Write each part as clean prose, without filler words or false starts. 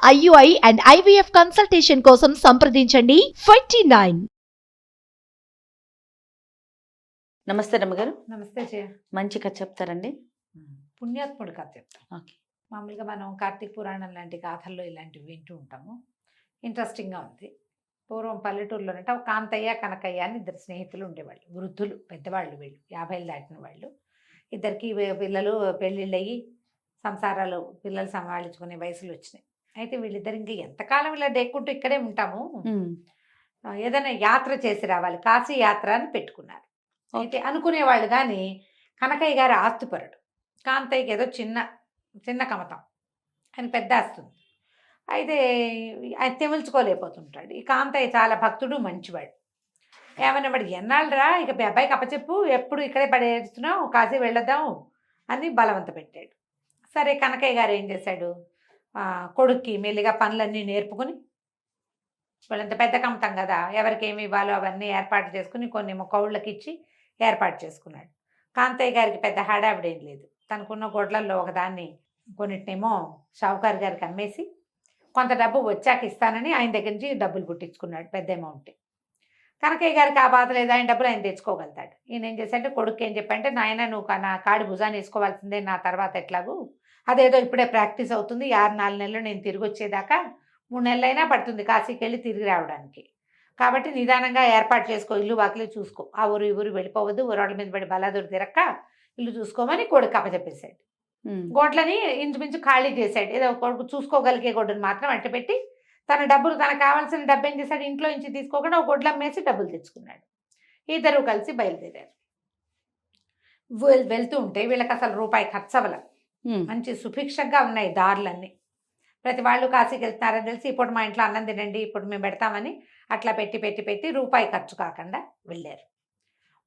IUI and IVF consultation కోసం సంప్రదించండి 29. నమస్తే రమ్మగారు. నమస్తే జయ. మంచి కథ చెప్తారండి. పుణ్యాత్ముడి కథ చెప్తాం. ఓకే. మామూలుగా మనం కార్తీక పురాణం లాంటి గాథల్లో ఇలాంటివి వింటూ ఉంటాము. ఇంట్రెస్టింగ్గా ఉంది. పూర్వం పల్లెటూరులోనంటే ఒక కాంతయ్య కనకయ్య అని ఇద్దరు స్నేహితులు ఉండేవాళ్ళు. వృద్ధులు, పెద్దవాళ్ళు, వీళ్ళు 50 దాటిన వాళ్ళు. ఇద్దరికి పిల్లలు పెళ్ళిళ్ళు అయ్యి సంసారాలు, పిల్లలు సంభాళించుకునే వయసులు వచ్చినాయి. అయితే వీళ్ళిద్దరు ఇంకా ఎంతకాలం ఇలా డేక్కుంటూ ఇక్కడే ఉంటాము, ఏదైనా యాత్ర చేసి రావాలి, కాశీ యాత్ర అని పెట్టుకున్నారు. అయితే అనుకునేవాళ్ళు. కానీ కనకయ్య గారు ఆస్తిపరుడు, కాంతయ్యకి ఏదో చిన్న చిన్న కమతం, ఆయన పెద్ద ఆస్తుంది. అయితే ఆయన తెమిల్చుకోలేకపోతుంటాడు. ఈ కాంతయ్య చాలా భక్తుడు, మంచివాడు. ఏమన్నా వాడు ఎన్నాళ్ళరా ఇక మీ అబ్బాయికి అప్పచెప్పు, ఎప్పుడు ఇక్కడే పడేస్తున్నావు, కాశీ వెళ్ళొద్దాం అని బలవంత పెట్టాడు. సరే కనకయ్య గారు ఏం చేశాడు, కొడుక్కి మెల్లిగా పనులన్నీ నేర్పుకుని, వాళ్ళంత పెద్ద కమతం కదా, ఎవరికి ఏమి ఇవ్వాలో అవన్నీ ఏర్పాటు చేసుకుని కొన్ని కౌళ్ళకి ఇచ్చి ఏర్పాటు చేసుకున్నాడు. కాంతయ్య గారికి పెద్ద హడావిడేం లేదు. తనకున్న గొడ్లల్లో ఒకదాన్ని కొన్నిటినేమో షావుకారు గారికి అమ్మేసి కొంత డబ్బు వచ్చాక ఇస్తానని ఆయన దగ్గర నుంచి డబ్బులు పుట్టించుకున్నాడు, పెద్ద అమౌంట్. కనకయ్య గారికి ఆ బాధ లేదు, ఆయన డబ్బులు ఆయన తెచ్చుకోగలుగుతాడు. ఈయన ఏం చేశాడంటే కొడుకు ఏం చెప్పంటే, నాయన నువ్వు నా కాడి భుజాన్ని వేసుకోవాల్సిందే, నా తర్వాత ఎట్లాగూ అదేదో ఇప్పుడే ప్రాక్టీస్ అవుతుంది, 6-4 నెలలు నేను తిరిగి వచ్చేదాకా 3 నెలలైనా పడుతుంది కాశీకి వెళ్ళి తిరిగి రావడానికి. కాబట్టి నిదానంగా ఏర్పాటు చేసుకో, ఇల్లు వాకిలి చూసుకో, ఆ ఊరు ఈ ఊరు వెళ్ళిపోవద్దు, ఊరోళ్ళ మీద పడి బలాదూరు తిరక్క ఇల్లు చూసుకోమని కొడుకు అప్పచెప్పేశాడు. గొడ్లని ఇంచుమించు ఖాళీ చేశాడు. ఏదో కొడుకు చూసుకోగలిగే గొడ్డును మాత్రం అట్టపెట్టి తన డబ్బులు, తనకు కావాల్సిన డబ్బు ఏం చేశాడు, ఇంట్లో నుంచి తీసుకోకుండా ఒక గొడ్లు అమ్మేసి డబ్బులు తెచ్చుకున్నాడు. ఇద్దరు కలిసి బయలుదేరారు. వెళ్తూ ఉంటే వీళ్ళకి అసలు రూపాయి ఖర్చు అవ్వల, మంచి సుభిక్షంగా ఉన్నాయి దారులన్నీ. ప్రతి వాళ్ళు కాశీకి వెళ్తున్నారని తెలిసి, ఇప్పుడు మా ఇంట్లో అన్నం తినండి, ఇప్పుడు మేము పెడతామని అట్లా పెట్టి పెట్టి పెట్టి రూపాయి ఖర్చు కాకుండా వెళ్ళారు.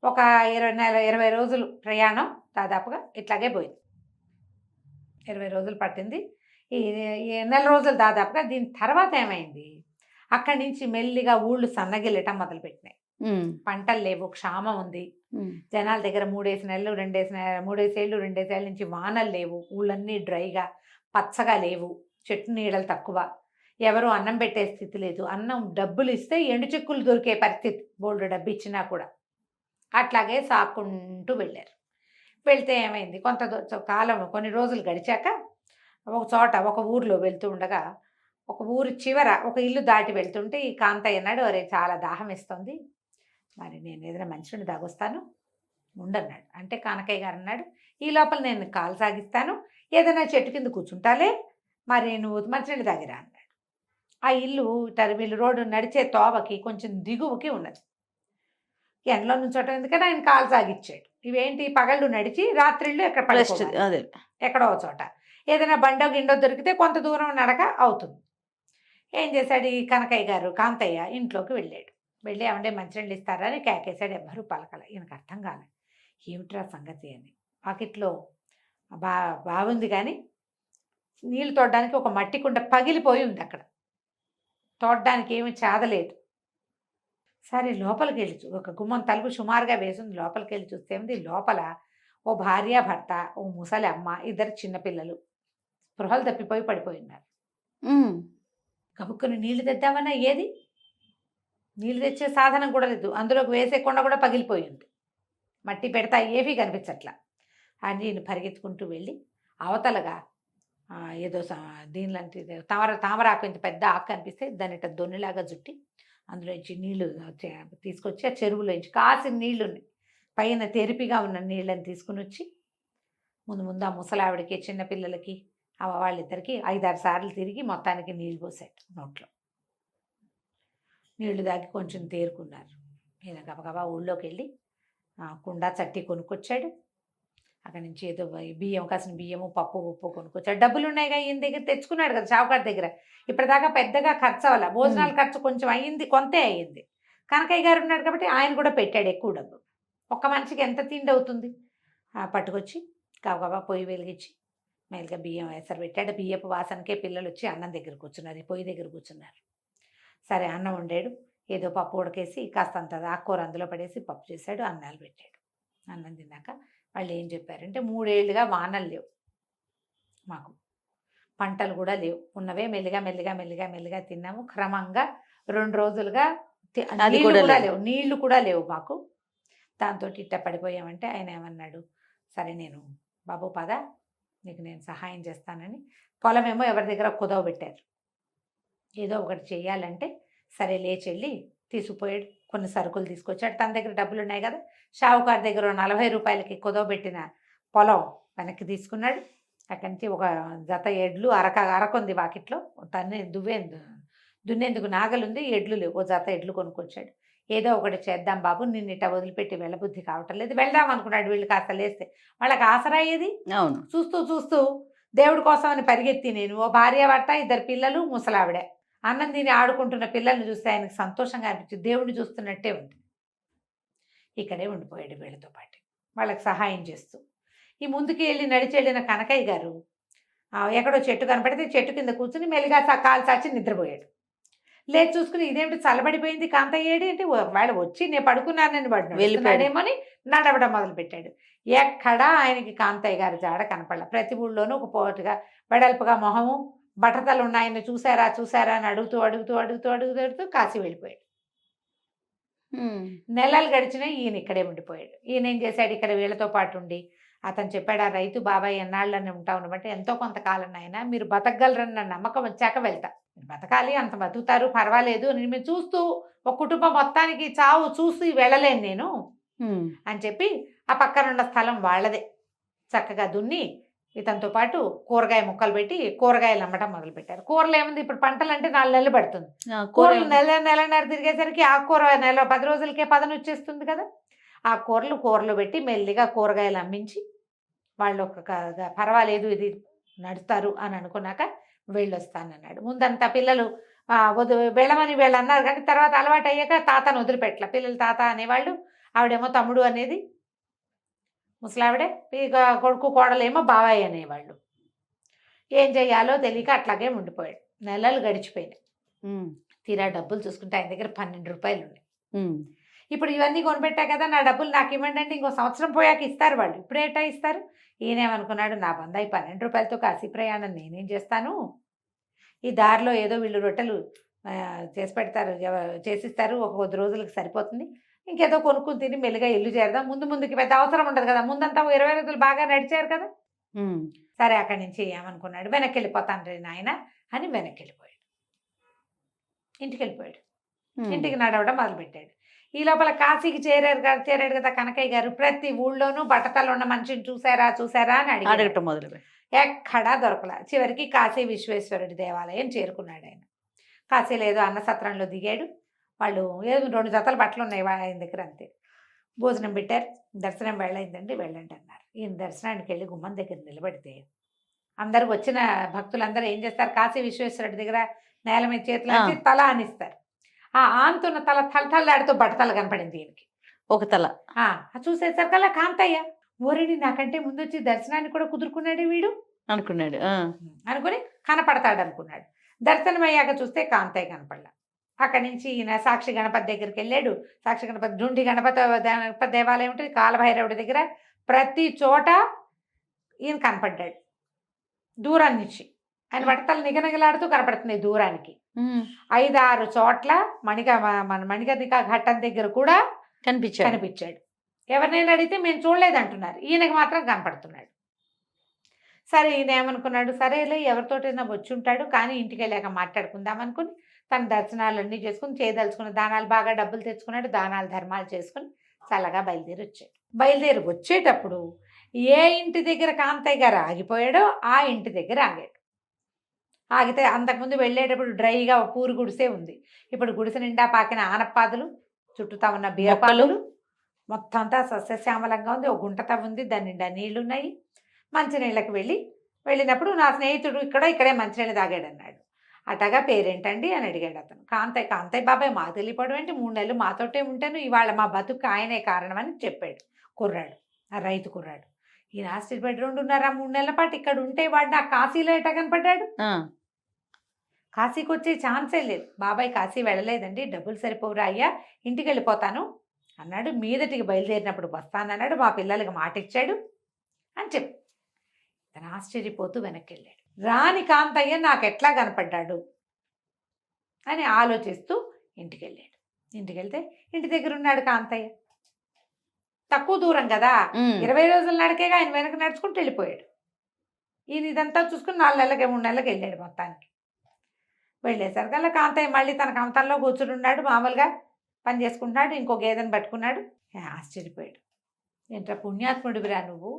ఒక 20 రోజులు ప్రయాణం దాదాపుగా ఇట్లాగే పోయింది. 20 రోజులు పట్టింది. ఈ నెల రోజులు దాదాపుగా. దీని తర్వాత ఏమైంది, అక్కడి నుంచి మెల్లిగా ఊళ్ళు సన్నగిల్లటం మొదలుపెట్టినాయి. పంటలు లేవు, క్షామం ఉంది. జనాల దగ్గర 3 నెలలు 2 ఏళ్ళ నుంచి వానలు లేవు, ఊళ్ళన్నీ డ్రైగా పచ్చగా లేవు, చెట్టు నీడలు తక్కువ, ఎవరు అన్నం పెట్టే స్థితి లేదు. అన్నం డబ్బులు ఇస్తే ఎండు చెక్కులు దొరికే పరిస్థితి, బోల్డ్ డబ్బు ఇచ్చినా కూడా. అట్లాగే సాక్కుంటూ వెళ్ళారు. వెళ్తే ఏమైంది, కొంత కాలం కొన్ని రోజులు గడిచాక ఒక చోట ఒక ఊరిలో వెళ్తూ ఉండగా, ఒక ఊరి చివర ఒక ఇల్లు దాటి వెళ్తుంటే ఈ కాంతయ్య అన్నాడు, అరే చాలా దాహం వేస్తుంది, మరి నేను ఏదైనా మంచిని దాగొస్తాను ఉండన్నాడు. అంటే కనకయ్య గారు అన్నాడు, ఈ లోపల నేను కాలు సాగిస్తాను, ఏదైనా చెట్టు కింద కూర్చుంటాలే, మరి నువ్వు మంచినీళ్ళు తాగిరా అన్నాడు. ఆ ఇల్లు వీళ్ళు రోడ్డు నడిచే తోవకి కొంచెం దిగువకి ఉన్నది. ఎండలో నుంచోటం ఎందుకని ఆయన కాలు సాగిచ్చాడు. ఇవేంటి, పగళ్ళు నడిచి రాత్రిళ్ళు ఎక్కడో చోట ఏదైనా బండో గిండో దొరికితే కొంత దూరం నడక అవుతుంది. ఏం చేశాడు ఈ కనకయ్య గారు, కాంతయ్య ఇంట్లోకి వెళ్ళాడు. వెళ్ళి ఏమంటే మంచినీళ్ళు ఇస్తారా అని కేకేశాడు. ఎవ్వరూ పలకల. ఈయనకు అర్థం కాలే, ఏమిట్రా సంగతి అని. వాకిట్లో బాగుంది కానీ నీళ్ళు తోడడానికి ఒక మట్టి కుండ పగిలిపోయి ఉంది, అక్కడ తోడడానికి ఏమి చాదలేదు. సరే లోపలికి వెళ్ళి ఒక గుమ్మం తలుపు సుమారుగా వేసింది, లోపలికి వెళ్ళి చూస్తే ఉంది, లోపల ఓ భార్య భర్త, ఓ ముసలి అమ్మ, 2 చిన్నపిల్లలు స్పృహలు తప్పిపోయి పడిపోయి ఉన్నారు. కబుక్కుని నీళ్లు తెద్దామన్నా ఏది, నీళ్ళు తెచ్చే సాధనం కూడా లేదు, అందులోకి వేసే కొండ కూడా పగిలిపోయింది, మట్టి పెడతా ఏవీ కనిపించట్లా. అని నేను పరిగెత్తుకుంటూ వెళ్ళి అవతలగా ఏదో దీనిలాంటి తామరాకు ఇంత పెద్ద ఆకు కనిపిస్తే దాన్ని ఇట్లా దొన్నిలాగా జుట్టి అందులోంచి నీళ్లు తీసుకొచ్చి ఆ చెరువులోంచి కాసిన నీళ్లుని పైన తెరిపిగా ఉన్న నీళ్ళని తీసుకుని వచ్చి ముందు ఆ ముసలావిడికి, చిన్నపిల్లలకి, వాళ్ళిద్దరికి 5-6 సార్లు తిరిగి మొత్తానికి నీళ్ళు పోసాడు నోట్లో. నీళ్లు దాగి కొంచెం తేరుకున్నారు. ఈయన గబగబా ఊళ్ళోకి వెళ్ళి కుండ చట్టి కొనుక్కొచ్చాడు. అక్కడి నుంచి ఏదో బియ్యం, కాసిన బియ్యము, పప్పు, ఉప్పు కొనుక్కొచ్చాడు. డబ్బులు ఉన్నాయిగా ఈయన దగ్గర, తెచ్చుకున్నాడు కదా షావుకారు దగ్గర. ఇప్పటిదాకా పెద్దగా ఖర్చు అవ్వాల, భోజనాల ఖర్చు కొంచెం అయ్యింది, కొంతే అయ్యింది. కనకయ్య గారు ఉన్నాడు కాబట్టి ఆయన కూడా పెట్టాడు ఎక్కువ డబ్బు. ఒక్క మనిషికి ఎంత తిండి అవుతుంది, పట్టుకొచ్చి గబగబా పొయ్యి వెలిగించి మెల్లిగా బియ్యం వేసరి పెట్టాడు. బియ్యపు వాసనకే పిల్లలు వచ్చి అన్నం దగ్గర కూర్చున్నారు, పొయ్యి దగ్గర కూర్చున్నారు. సరే అన్నం వండాడు, ఏదో పప్పు ఉడకేసి కాస్తంత ఆకుకూర అందులో పడేసి పప్పు చేశాడు, అన్నాలు పెట్టాడు. అన్నం తిన్నాక వాళ్ళు ఏం చెప్పారంటే, 3 ఏళ్ళుగా వానలు లేవు మాకు, పంటలు కూడా లేవు, ఉన్నవే మెల్లిగా మెల్లిగా మెల్లిగా మెల్లిగా తిన్నాము. క్రమంగా 2 రోజులుగా నీళ్లు కూడా లేవు, నీళ్లు కూడా లేవు మాకు. దాంతో ఇట్ట పడిపోయామంటే ఆయన ఏమన్నాడు, సరే నేను బాబు పద నీకు నేను సహాయం చేస్తానని పొలమేమో ఎవరి దగ్గర కుదవ పెట్టారు. ఏదో ఒకటి చెయ్యాలంటే సరే లేచెళ్ళి తీసుకుపోయాడు. కొన్ని సరుకులు తీసుకొచ్చాడు. తన దగ్గర డబ్బులు ఉన్నాయి కదా, షావుకారు దగ్గర 40 రూపాయలకి కుదవ పెట్టిన పొలం వెనక్కి తీసుకున్నాడు. అక్కడి నుంచి ఒక జత ఎడ్లు అరకుంది వాకిట్లో, తన్నే దున్నేందుకు నాగలుంది, ఎడ్లు లేవు. ఓ జత ఎడ్లు కొనుక్కొచ్చాడు. ఏదో ఒకటి చేద్దాం బాబు, నిన్ను ఇట్ట వదిలిపెట్టి వెళ్ళబుద్ధి కావటం లేదు, వెళ్దాం అనుకున్నాడు. వీళ్ళు కాస్త లేస్తే వాళ్ళకి ఆసరా ఏది? అవును. చూస్తూ చూస్తూ దేవుడి కోసం అని పరిగెత్తి నేను, ఓ భార్య భర్త, 2 పిల్లలు, ముసలావిడ అన్నం తిని ఆడుకుంటున్న పిల్లల్ని చూస్తే ఆయనకు సంతోషంగా అనిపించింది. దేవుడిని చూస్తున్నట్టే ఉంది. ఇక్కడే ఉండిపోయాడు వీళ్ళతో పాటు, వాళ్ళకి సహాయం చేస్తూ. ఈ ముందుకి వెళ్ళి నడిచి వెళ్ళిన కనకయ్య గారు ఎక్కడో చెట్టు కనపడితే చెట్టు కింద కూర్చుని మెల్లిగా కాలు చాచి నిద్రపోయాడు. లేదు చూసుకుని ఇదేమిటి చల్లబడిపోయింది కాంతయ్య ఏడి అంటే, ఒకవేళ వచ్చి నేను పడుకున్నానని వెళ్ళిపోయాడేమోని నడవడం మొదలుపెట్టాడు. ఎక్కడా ఆయనకి కాంతయ్య గారి జాడ కనపడలే. ప్రతి ఊళ్ళోనూ ఒక పోటుగా వెడల్పుగా మొహము, బట్టతలు ఉన్నాయని చూసారా చూసారా అని అడుగుతూ అడుగుతూ అడుగుతూ అడుగుతూ అడుగుతూ కాశీ వెళ్ళిపోయాడు. నెలలు గడిచినా ఈయన ఇక్కడే ఉండిపోయాడు. ఈయన ఏం చేశాడు, ఇక్కడ వీళ్ళతో పాటు ఉండి అతను చెప్పాడు, ఆ రైతు బాబాయ్ ఎన్నాళ్ళని ఉంటావు బట్టి ఎంతో కొంతకాలం అయినా మీరు బతకగలరన్న నమ్మకం వచ్చాక వెళ్తా, బతకాలి, అంత బతుకుతారు పర్వాలేదు, నేను చూస్తూ ఒక కుటుంబం మొత్తానికి చావు చూసి వెళ్ళలేను నేను అని చెప్పి ఆ పక్కనున్న స్థలం వాళ్ళదే చక్కగా దున్ని ఇతనితో పాటు కూరగాయ ముక్కలు పెట్టి కూరగాయలు అమ్మటం మొదలుపెట్టారు. కూరలు ఏముంది, ఇప్పుడు పంటలు అంటే 4 నెలలు పడుతుంది, కూరలు నెలన్నర తిరిగేసరికి ఆ కూర 10 రోజులకే పదన వచ్చేస్తుంది కదా. ఆ కూరలు పెట్టి మెల్లిగా కూరగాయలు అమ్మించి వాళ్ళు పర్వాలేదు ఇది నడుస్తారు అని అనుకున్నాక వెళ్ళొస్తానన్నాడు. ముందంతా పిల్లలు వెళ్ళమని వీళ్ళు అన్నారు, కానీ తర్వాత అలవాటు అయ్యాక తాతను వదిలిపెట్టల. పిల్లలు తాత అనేవాళ్ళు, ఆవిడేమో తమ్ముడు అనేది, ముసలావిడే, ఇక కొడుకు కోడలేమో బాబాయ్ అనేవాళ్ళు. ఏం చెయ్యాలో తెలియక అట్లాగే ఉండిపోయాడు. నెలలు గడిచిపోయినాయి. తీరా డబ్బులు చూసుకుంటే ఆయన దగ్గర 12 రూపాయలు ఉన్నాయి. ఇప్పుడు ఇవన్నీ కొనిపెట్టా కదా, నా డబ్బులు నాకు ఇవ్వండి అంటే ఇంకో సంవత్సరం పోయాక ఇస్తారు వాళ్ళు, ఇప్పుడేటా ఇస్తారు. ఈయనేమనుకున్నాడు, నా బందాయి 12 రూపాయలతో కాశీ ప్రయాణం నేనేం చేస్తాను, ఈ దారిలో ఏదో వీళ్ళు రొట్టెలు చేసి పెడతారు, చేసిస్తారు, ఒక 10 రోజులకు సరిపోతుంది, ఇంకేదో కొనుక్కుని తిని మెల్లిగా ఇల్లు చేరదాం, ముందుకి పెద్ద అవసరం ఉండదు కదా, ముందంతా 20 రోజులు బాగా నడిచారు కదా. సరే అక్కడి నుంచి ఏమనుకున్నాడు, వెనక్కి వెళ్ళిపోతాను రే నాయన అని వెనక్కి వెళ్ళిపోయాడు. ఇంటికి వెళ్ళిపోయాడు. ఇంటికి నడవడం మొదలుపెట్టాడు. ఈ లోపల కాశీకి చేరాడు కదా కనకయ్య గారు. ప్రతి ఊళ్ళోనూ బట్టతలు ఉన్న మనిషిని చూసారా అని అడగటం మొదలు. ఎక్కడా దొరకలా. చివరికి కాశీ విశ్వేశ్వరుడి దేవాలయం చేరుకున్నాడు ఆయన. కాశీలో ఏదో అన్నసత్రంలో దిగాడు. వాళ్ళు ఏదో 2 జతల బట్టలు ఉన్నాయి ఆయన దగ్గర, అంతే. భోజనం పెట్టారు. దర్శనం వెళ్ళైందండి, వెళ్ళండి అన్నారు. ఈయన దర్శనానికి వెళ్ళి గుమ్మం దగ్గర నిలబడితే అందరూ వచ్చిన భక్తులందరూ ఏం చేస్తారు, కాశీ విశ్వేశ్వరుడి దగ్గర నేల మీద చేతులు తల ఆనిస్తారు. ఆ ఆంతున్న తల తలతల్లాడుతూ బట్టతల కనపడింది ఈయనకి, ఒక తల. చూసేసరికల్లా కాంతయ్య, ఓరిని నాకంటే ముందు వచ్చి దర్శనాన్ని కూడా కుదురుకున్నాడు వీడు అనుకున్నాడు. అనుకుని కనపడతాడు అనుకున్నాడు. దర్శనం అయ్యాక చూస్తే కాంతయ్య కనపడలా. అక్కడి నుంచి ఈయన సాక్షి గణపతి దగ్గరికి వెళ్ళాడు. సాక్షి గణపతి, డుండి గణపతి దేవాలయం ఉంటుంది, కాలభైరవుడి దగ్గర, ప్రతి చోట ఈయన కనపడ్డాడు. దూరం నుంచి ఆయన బట్టతలు నిగనగలాడుతూ కనపడుతున్నాయి దూరానికి. 5-6 చోట్ల మన మణికర్ణిక ఘట్టం దగ్గర కూడా కనిపించాడు. ఎవరినైనా అడిగితే మేము చూడలేదంటున్నారు, ఈయనకి మాత్రం కనపడుతున్నాడు. సరే ఈయన ఏమనుకున్నాడు, సరేలే ఎవరితోటైనా వచ్చి ఉంటాడు, కానీ ఇంటికి వెళ్ళాక మాట్లాడుకుందాం అనుకుని తన దర్శనాలన్నీ చేసుకుని చేయదలుచుకున్న దానాలు బాగా డబ్బులు తెచ్చుకున్నాడు. దానాలు ధర్మాలు చేసుకుని చల్లగా బయలుదేరి వచ్చేటప్పుడు ఏ ఇంటి దగ్గర కాంతయ్య గారు ఆగిపోయాడో ఆ ఇంటి దగ్గర ఆగితే అంతకుముందు వెళ్ళేటప్పుడు డ్రైగా పూరు గుడిసే ఉంది. ఇప్పుడు గుడిసె నిండా పాకిన ఆనపాదులు, చుట్టూతా ఉన్న బీరపాదులు, మొత్తం అంతా సస్యశ్యామలంగా ఉంది. ఒక గుంట ఉంది, దాని నిండా నీళ్లున్నాయి. మంచినీళ్ళకి వెళ్ళినప్పుడు నా స్నేహితుడు ఇక్కడే మంచినీళ్ళు తాగాడన్నాడు. అటగా పేరేంటండి అని అడిగాడు అతను. కాంతయ్య బాబాయ్ మాకు తెలియపడం ఏంటి, 3 నెలలు మాతోటే ఉంటాను, ఇవాళ మా బతుకు ఆయనే కారణం అని చెప్పాడు కుర్రాడు, ఆ రైతు కుర్రాడు. ఈయన ఆశ్చర్యపడి 2.5-3 నెలల పాటు ఇక్కడ ఉంటే వాడు నాకు కాశీలో ఎట కనపడ్డాడు, కాశీకి వచ్చే ఛాన్సే లేదు. బాబాయ్ కాశీ వెళ్ళలేదండి, డబ్బులు సరిపోవురా అయ్యా, ఇంటికి వెళ్ళిపోతాను అన్నాడు. మీదటికి బయలుదేరినప్పుడు వస్తానన్నాడు, మా పిల్లలకి మాట ఇచ్చాడు అని చెప్పి తను ఆశ్చర్యపోతూ వెనక్కి వెళ్ళాడు. రాని కాంతయ్య నాకు ఎట్లా కనపడ్డాడు అని ఆలోచిస్తూ ఇంటికి వెళ్ళాడు. ఇంటికి వెళ్తే ఇంటి దగ్గర ఉన్నాడు కాంతయ్య. తక్కువ దూరం కదా, 20 రోజుల నడికేగా ఆయన వెనక నడుచుకుంటూ వెళ్ళిపోయాడు. ఈయన ఇదంతా చూసుకుని 4 నెలలకి 3 నెలలకి వెళ్ళాడు. మొత్తానికి వెళ్ళేసరికల్లా కాంతయ్య మళ్ళీ తన కంతంలో కూర్చుని ఉన్నాడు. మామూలుగా పని చేసుకుంటున్నాడు. ఇంకో గేదెను పట్టుకున్నాడు. ఆశ్చర్యపోయాడు. ఏంట్రా పుణ్యాత్ముడివిరా నువ్వు,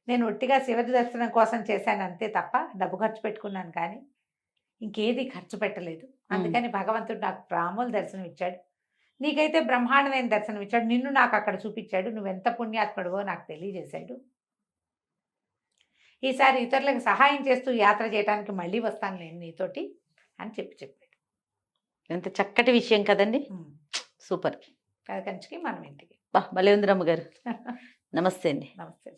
నేను ఒట్టిగా శివరి దర్శనం కోసం చేశాను అంతే తప్ప డబ్బు ఖర్చు పెట్టుకున్నాను, కానీ ఇంకేది ఖర్చు పెట్టలేదు. అందుకని భగవంతుడు నాకు రాముల దర్శనం ఇచ్చాడు, నీకైతే బ్రహ్మాండమైన దర్శనం ఇచ్చాడు, నిన్ను నాకు అక్కడ చూపించాడు, నువ్వెంత పుణ్యాత్ముడివో నాకు తెలియజేశాడు. ఈసారి ఇతరులకు సహాయం చేస్తూ యాత్ర చేయడానికి మళ్ళీ వస్తాను నేను నీతోటి అని చెప్పాడు. ఎంత చక్కటి విషయం కదండి. సూపర్. కంచికి మనం ఇంటికి. భలే ఉంది రమ్మగారు. నమస్తే అండి. నమస్తే.